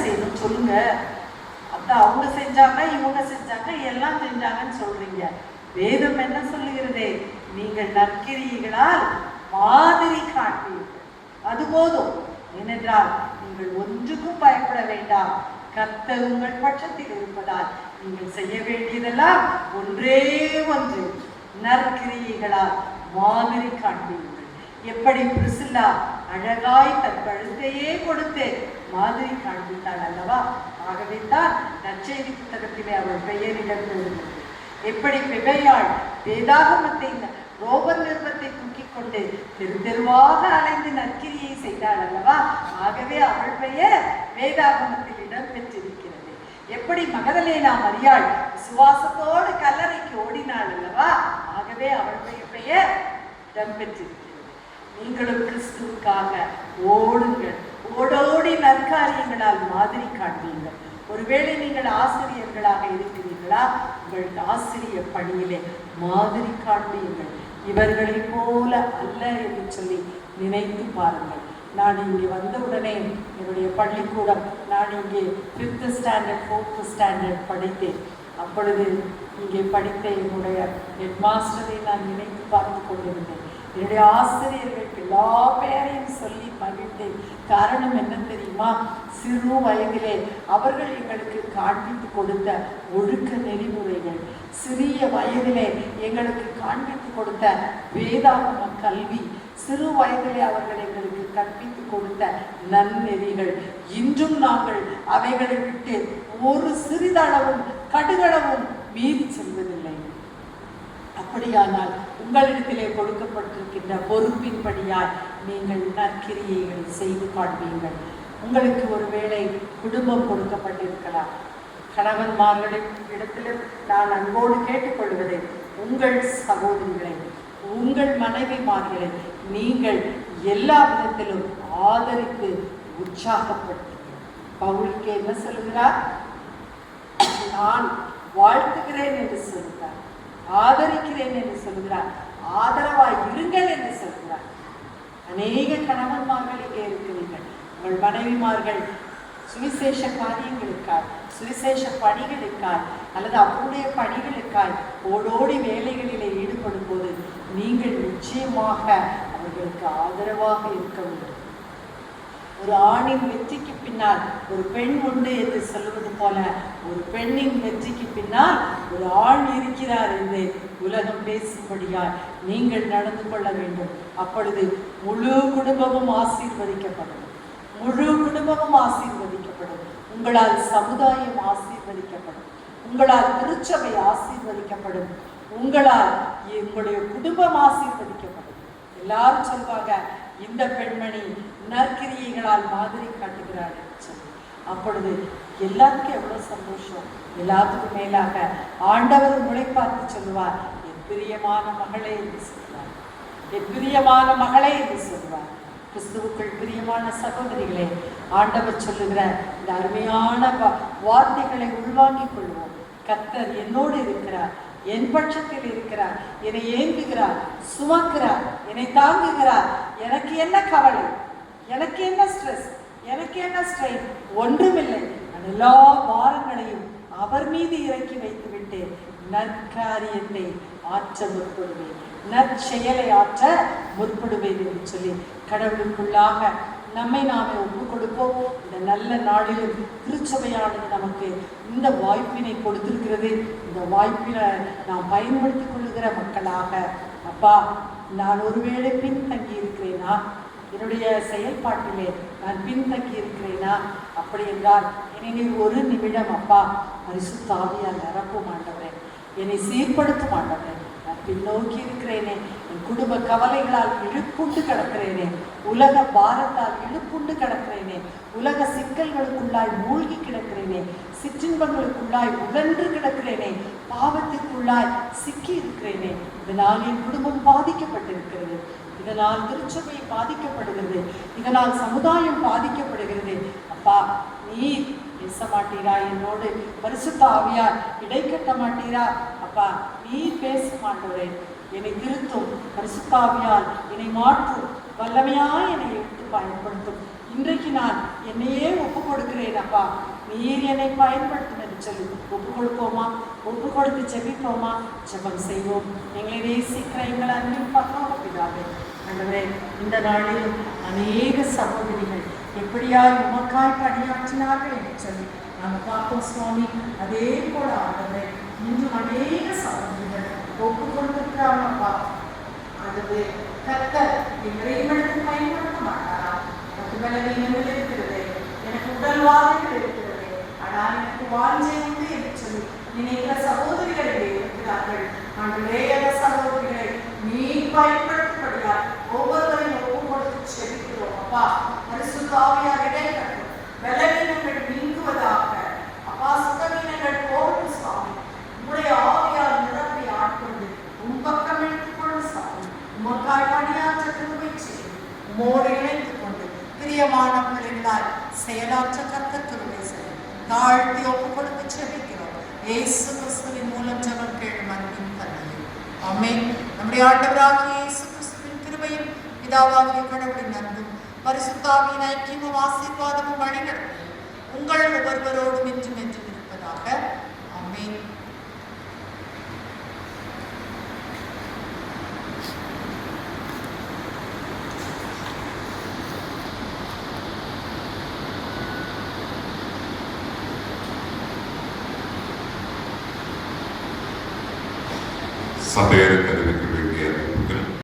செய்யணும் சொல்லுங்க. அதான் அவங்க செஞ்சாங்க, இவங்க செஞ்சாங்க, எல்லாம் செஞ்சாங்கன்னு சொல்றீங்க. வேதம் என்ன சொல்லுகிறது? நீங்கள் நற்கிரியைகளால் மாதிரி காட்டுவீர்கள், அது போதும். ஏனென்றால் நீங்கள் ஒன்றுக்கும் பயப்பட வேண்டாம். கர்த்தர் உங்கள் பட்சத்தில் இருப்பதால் நீங்கள் செய்ய வேண்டியதெல்லாம் ஒன்றே ஒன்று, நற்கிரியைகளால் மாதிரி காண்பீர்கள். எப்படி பிரிசில்லா அழகாய் தன் கழுத்தையே கொடுத்து மாதிரி காண்பித்தாள் அல்லவா? ஆகவே தான் நற்செய்தி புத்தகத்திலே அவள் பெயர் இடம்பெறுகிறது. எப்படி பிபையாள் வேதாகமத்தை ரோபர் நிருபத்தை தூக்கி கொண்டு தெரு தெருவாக அலைந்து நற்கிரியை செய்தாள் அல்லவா? ஆகவே அவள் பெயர் வேதாகமத்தில் இடம் பெற்றிருக்கிறது. எப்படி மகதலேனா மரியாள் விசுவாசத்தோடு கல்லறைக்கு ஓடினாள் அல்லவா? ஆகவே அவளுடைய பெயர் இடம் பெற்றிருக்கிறது. நீங்களும் கிறிஸ்துவுக்காக ஓடுங்கள், ஓடோடி நற்காரியங்களால் மாதிரி காண்பீர்கள். ஒருவேளை நீங்கள் ஆசிரியர்களாக இருக்கிறீர்களா? உங்கள் ஆசிரியர் பணியிலே மாதிரி காண்பீர்கள். இவர்களை போல அல்ல என்று சொல்லி நினைத்து பாருங்கள். நான் இங்கே வந்தவுடனே என்னுடைய பள்ளிக்கூடம், நான் இங்கே 5th ஸ்டாண்டர்ட் 4th ஸ்டாண்டர்ட் படித்தேன். அப்பொழுது இங்கே படித்த என்னுடைய ஹெட் மாஸ்டரை நான் நினைத்து பார்த்து கொண்டிருந்தேன். என்னுடைய ஆசிரியர்களுக்கு எல்லா பேரையும் சொல்லி மகிழ்ந்தேன். காரணம் என்ன தெரியுமா? சிறு வயதிலே அவர்கள் எங்களுக்கு காண்பித்து கொடுத்த ஒழுக்க நெறிமுறைகள், சிறிய வயதிலே எங்களுக்கு காண்பித்து கொடுத்த வேதாகம கல்வி, சிறு வயதிலே அவர்கள் எங்களுக்கு கற்பித்து கொடுத்த நன்னெறிகள், இன்றும் நாங்கள் அவைகளை விட்டு ஒரு சிறிதளவும் கடுகளவும் மீறி செல்வதில்லை. அப்படியானால் உங்களிடத்திலே கொடுக்கப்பட்டிருக்கின்ற பொறுப்பின்படியால் நீங்கள் நற்கிரியைகளை செய்து காண்பீர்கள். உங்களுக்கு ஒருவேளை குடும்பம் கொடுக்கப்பட்டிருக்கலாம். கணவன்மார்களின் இடத்திலும் நான் அன்போடு கேட்டுக்கொள்வதை, உங்கள் சகோதரிகளை, உங்கள் மனைவிமார்களை நீங்கள் எல்லா விதத்திலும் ஆதரித்து உற்சாகப்படுத்துங்கள். பவுலுக்கு என்ன சொல்லுகிறார்? நான் வாழ்த்துகிறேன் என்று சொல்கிறார், ஆதரிக்கிறேன் என்று சொல்கிறார், ஆதரவாய் இருங்கள் என்று சொல்கிறார். அநேக கணவன்மார்கள் இங்கே இருக்கிறீர்கள். உங்கள் மனைவிமார்கள் சுவிசேஷ காரியங்களுக்காய், சுவிசேஷ பணிகளுக்காய் அல்லது அவருடைய பணிகளுக்காய் ஓடோடி வேலைகளிலே ஈடுபடும் போது நீங்கள் நிச்சயமாக அவர்களுக்கு ஆதரவாக இருக்க வேண்டும். ஒரு ஆணின் வெற்றிக்கு பின்னால் ஒரு பெண் உண்டு என்று சொல்லுவது போல, ஒரு பெண்ணின் வெற்றிக்கு பின்னால் ஒரு ஆண் இருக்கிறார் என்று உலகம் பேசும்படியால் நீங்கள் நடந்து கொள்ள வேண்டும். அப்பொழுது முழு குடும்பமும் ஆசீர்வதிக்கப்படும், முழு குடும்பமும் ஆசீர்வதிக்கப்படும். உங்களால் சமுதாயம் ஆசீர்வதிக்கப்படும், உங்களால் திருச்சபை ஆசீர்வதிக்கப்படும், உங்களால் உங்களுடைய குடும்பம் ஆசீர்வதிக்கப்படும். எல்லாரும் சொல்வாங்க, இந்த பெண்மணி நற்கிரியைகளால் மாதிரி காட்டுகிறாள் என்று சொல்லி. அப்பொழுது எல்லாருக்கும் எவ்வளவு சந்தோஷம். எல்லாத்துக்கும் மேலாக ஆண்டவர் உங்களை பார்த்து சொல்லுவார், என் பிரியமான மகளே என்று சொல்வார், என் பிரியமான மகளே என்று சொல்வார். கிறிஸ்துவுக்குள் பிரியமான சகோதரிகளே, ஆண்டவர் சொல்லுகிற இந்த அருமையான வார்த்தைகளை உள்வாங்கிக் கொள்வோம். கர்த்தர் என்னோடு இருக்கிறார், என் பட்சத்தில் இருக்கிறார், என்னை ஏங்குகிறார், சுமக்கிறார், என்னை தாங்குகிறார். எனக்கு என்ன கவலை, எனக்கு என்ன ஸ்ட்ரெஸ், எனக்கு என்ன ஸ்ட்ரெயின்? ஒன்றுமில்லை. நான் எல்லா பாரங்களையும் அவர் மீது இறக்கி வைத்து விட்டேன். நற்காரியத்தை ஆற்ற முற்படுவேன், நற்செயலை ஆற்ற முற்படுவேன் என்று சொல்லி கடவுளுக்குள்ளாக நம்மை நாமே ஒப்பு கொடுப்போம். இந்த நல்ல நாளிலும் திருச்சபையானது நமக்கு இந்த வாய்ப்பினை கொடுத்திருக்கிறது. இந்த வாய்ப்பினை நாம் பயன்படுத்தி கொள்ளுகிற மக்களாக, அப்பா நான் ஒருவேளை பின்தங்கி இருக்கிறேனா, என்னுடைய செயல்பாட்டிலே நான் பின்தங்கி இருக்கிறேனா? அப்படி என்றால் என்னை ஒரு நிமிடம் அப்பா பரிசுத்த ஆவியால் நிரப்பும் ஆண்டவரே, என்னை சீர்படுத்தும் ஆண்டவரே. நான் பின்னோக்கி இருக்கிறேனே, என் குடும்ப கவலைகளால் இழுப்புண்டு கிடக்கிறேனே, உலக பாரத்தால் இழுப்புண்டு கிடக்கிறேனே, உலக சிக்கல்களுக்குள்ளாய் மூழ்கி கிடக்கிறேனே, சிற்றின்பங்களுக்குள்ளாய் உழன்று கிடக்கிறேனே, பாவத்திற்குள்ளாய் சிக்கி இருக்கிறேனே. இதனால் என் குடும்பம் பாதிக்கப்பட்டிருக்கிறது, இதனால் திருச்சபை பாதிக்கப்படுகிறது, இதனால் சமுதாயம் பாதிக்கப்படுகிறது. அப்பா நீர் பேச மாட்டீரா? என்னோடு பரிசுத்த ஆவியார் இடைக்கட்ட மாட்டீரா? அப்பா நீர் பேச மாட்டோரே, என்னை திருத்தும், பரிசுத்த ஆவியார் என்னை மாற்றும், வல்லமையாய் என்னை எடுத்து பயன்படுத்தும். இன்றைக்கு நான் என்னையே ஒப்பு கொடுக்கிறேன் அப்பா, நீர் என்னை பயன்படுத்தும் என்று சொல்லி ஒப்பு கொடுப்போமா? ஒப்பு கொடுத்து ஜெபிப்போமா? ஜெபம் செய்வோம். எங்களை நேசிக்கிற எங்கள் அன்பின் பரலோக பிதாவே, ஆண்டவரே, இந்த நாளிலும் அநேக சகோதரிகள் எப்படியாய் உமக்காய் பணியாற்றினார்கள் என்று சொல்லி நாங்கள் பார்ப்போம் சுவாமி. அதே போல ஆண்டவரே, இன்றும் அநேக சகோதரிகள் ஒப்பு கொடுத்திருக்கிறாங்கப்பா. ஆண்டவரே, கர்த்தர் எங்களை பயன்படுத்த மாட்டாரா? பலவீனங்கள் இருக்கிறது, எனக்கு உடல் வாதைகள் இருக்கிறது, ஆனால் எனக்கு வாஞ்சை உண்டு என்று சொல்லி நினைக்கிற சகோதரிகள் இருக்கிறார்கள். ஆண்டவரே, அந்த சகோதரிகளை நீ பயன்படுத்தப்படுகிறார். ஒவ்வொருவரையும் ஒப்பு கொடுத்து செபிக்கிறோம் அப்பா. பரிசுத்த ஆவியார் இடைக்கட்டும், பலவீனங்கள் நீங்குவதாக அப்பா. சுகவீனங்கள் போகட்டும் சுவாமி. உங்களுடைய ஆவியார் நிரப்பி ஆட்கொண்டு உம்பக்கம் எடுத்துக்கொண்டு சாமி உமக்காய் பணியாற்ற கிருபை செய்யும். உமோடு இணைத்துக் கொண்டு பிரியமான பிள்ளைகளால் செயலாற்ற கர்த்தர் கிருபை செய்யும். தாழ்த்தி ஒப்பு கொடுத்து செபிக்கிறோம். இயேசு கிறிஸ்துவின் மூலம் ஜெபம் கேளும் அன்பின் தந்தையே, ஆமென். நம்முடைய ஆண்டவராகிய இயேசு கிறிஸ்துவின் கிருபையும் பிதாவாகிய கடவுளின் அன்பும் பரிசுத்த ஆவியின் ஐக்கியமும் ஆசீர்வாதமும் வழிநடத்தும் உங்கள் ஒவ்வொருவரோடும் என்றும் என்றும் இருப்பதாக. ஆமென். சபையருக்கு